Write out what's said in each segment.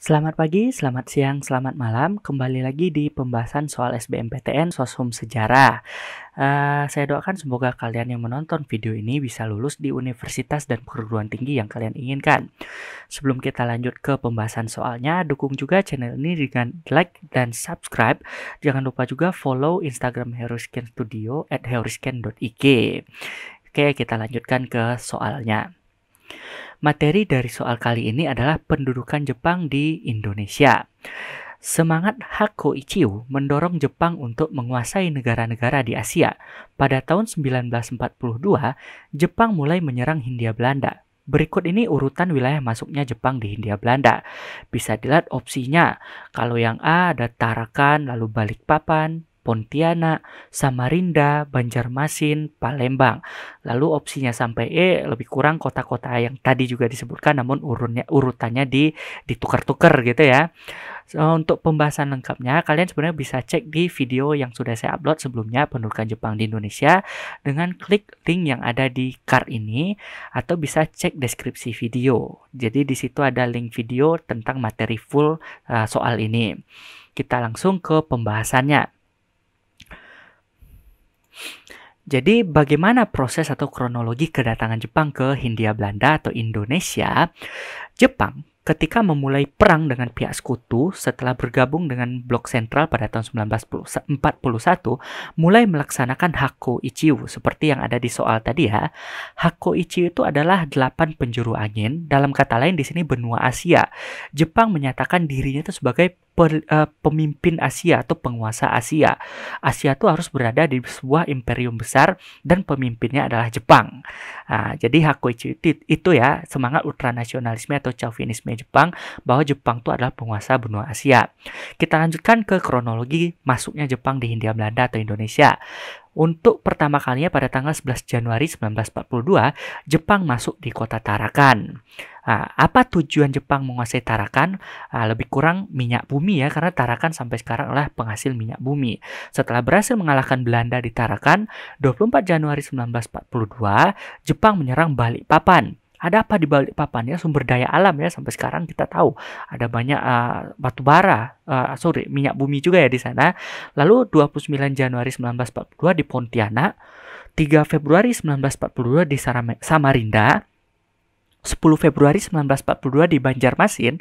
Selamat pagi, selamat siang, selamat malam. Kembali lagi di pembahasan soal SBMPTN Soshum Sejarah. Saya doakan semoga kalian yang menonton video ini bisa lulus di universitas dan perguruan tinggi yang kalian inginkan. Sebelum kita lanjut ke pembahasan soalnya, dukung juga channel ini dengan like dan subscribe. Jangan lupa juga follow Instagram Heroiscan Studio @heroiscan.ig. Oke, kita lanjutkan ke soalnya. Materi dari soal kali ini adalah pendudukan Jepang di Indonesia. Semangat Hakko Ichiyo mendorong Jepang untuk menguasai negara-negara di Asia. Pada tahun 1942, Jepang mulai menyerang Hindia Belanda. Berikut ini urutan wilayah masuknya Jepang di Hindia Belanda. Bisa dilihat opsinya. Kalau yang A ada Tarakan, lalu Balikpapan, Pontianak, Samarinda, Banjarmasin, Palembang. Lalu opsinya sampai E lebih kurang kota-kota yang tadi juga disebutkan, namun urutannya ditukar-tukar gitu ya. Untuk pembahasan lengkapnya, kalian sebenarnya bisa cek di video yang sudah saya upload sebelumnya, pendudukan Jepang di Indonesia, dengan klik link yang ada di card ini, atau bisa cek deskripsi video. Jadi di situ ada link video tentang materi full soal ini. Kita langsung ke pembahasannya. Jadi bagaimana proses atau kronologi kedatangan Jepang ke Hindia Belanda atau Indonesia? Jepang ketika memulai perang dengan pihak sekutu setelah bergabung dengan blok sentral pada tahun 1941, mulai melaksanakan Hakko Ichiyo seperti yang ada di soal tadi ya. Hakko Ichiyo itu adalah 8 penjuru angin, dalam kata lain di sini benua Asia. Jepang menyatakan dirinya itu sebagai pemimpin Asia atau penguasa Asia. Asia itu harus berada di sebuah imperium besar dan pemimpinnya adalah Jepang. Jadi Hakko Ichiyo itu ya semangat ultranasionalisme atau chauvinisme Jepang bahwa Jepang itu adalah penguasa benua Asia. Kita lanjutkan ke kronologi masuknya Jepang di Hindia Belanda atau Indonesia. Untuk pertama kalinya pada tanggal 11 Januari 1942, Jepang masuk di kota Tarakan. Apa tujuan Jepang menguasai Tarakan? Lebih kurang minyak bumi ya, karena Tarakan sampai sekarang adalah penghasil minyak bumi. Setelah berhasil mengalahkan Belanda di Tarakan, 24 Januari 1942, Jepang menyerang Balikpapan. Ada apa di Balikpapan ya? Sumber daya alam ya, sampai sekarang kita tahu ada banyak batu bara, minyak bumi juga ya di sana. Lalu 29 Januari 1942 di Pontianak, 3 Februari 1942 di Samarinda, 10 Februari 1942 di Banjarmasin,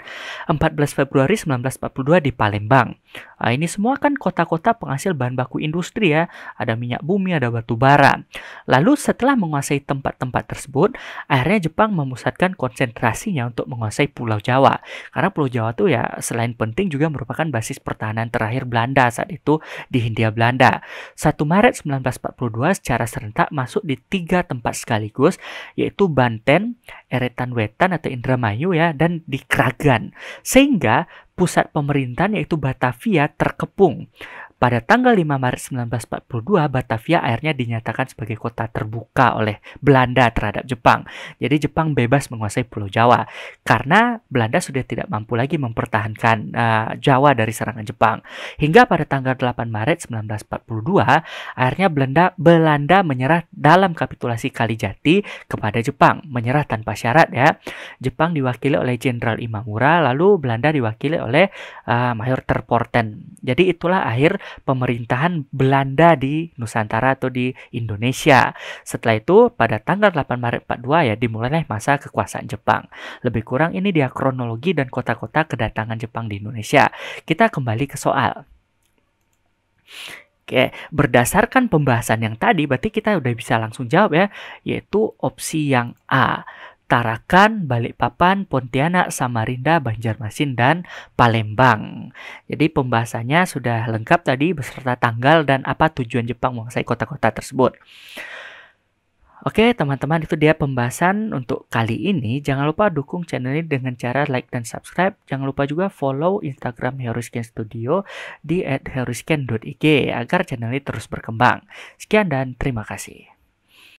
14 Februari 1942 di Palembang. Ini semua kan kota-kota penghasil bahan baku industri ya, ada minyak bumi, ada batu bara. Lalu setelah menguasai tempat-tempat tersebut, akhirnya Jepang memusatkan konsentrasinya untuk menguasai Pulau Jawa. Karena Pulau Jawa tuh ya selain penting juga merupakan basis pertahanan terakhir Belanda saat itu di Hindia Belanda. 1 Maret 1942 secara serentak masuk di 3 tempat sekaligus, yaitu Banten, Eretan Wetan atau Indramayu ya, dan di Kragan. Sehingga pusat pemerintahan yaitu Batavia terkepung. Pada tanggal 5 Maret 1942, Batavia akhirnya dinyatakan sebagai kota terbuka oleh Belanda terhadap Jepang. Jadi Jepang bebas menguasai Pulau Jawa karena Belanda sudah tidak mampu lagi mempertahankan Jawa dari serangan Jepang. Hingga pada tanggal 8 Maret 1942, akhirnya Belanda menyerah dalam kapitulasi Kalijati kepada Jepang, menyerah tanpa syarat ya. Jepang diwakili oleh Jenderal Imamura, lalu Belanda diwakili oleh Mayor Terpoorten. Jadi itulah akhir pemerintahan Belanda di Nusantara atau di Indonesia. Setelah itu pada tanggal 8 Maret 42 ya dimulailah masa kekuasaan Jepang. Lebih kurang ini dia kronologi dan kota-kota kedatangan Jepang di Indonesia. Kita kembali ke soal. Oke, berdasarkan pembahasan yang tadi berarti kita udah bisa langsung jawab ya, yaitu opsi yang A. Tarakan, Balikpapan, Pontianak, Samarinda, Banjarmasin, dan Palembang. Jadi pembahasannya sudah lengkap tadi beserta tanggal dan apa tujuan Jepang menguasai kota-kota tersebut. Oke teman-teman, itu dia pembahasan untuk kali ini. Jangan lupa dukung channel ini dengan cara like dan subscribe. Jangan lupa juga follow Instagram Heroiscan Studio di @heroiscan.ig agar channel ini terus berkembang. Sekian dan terima kasih.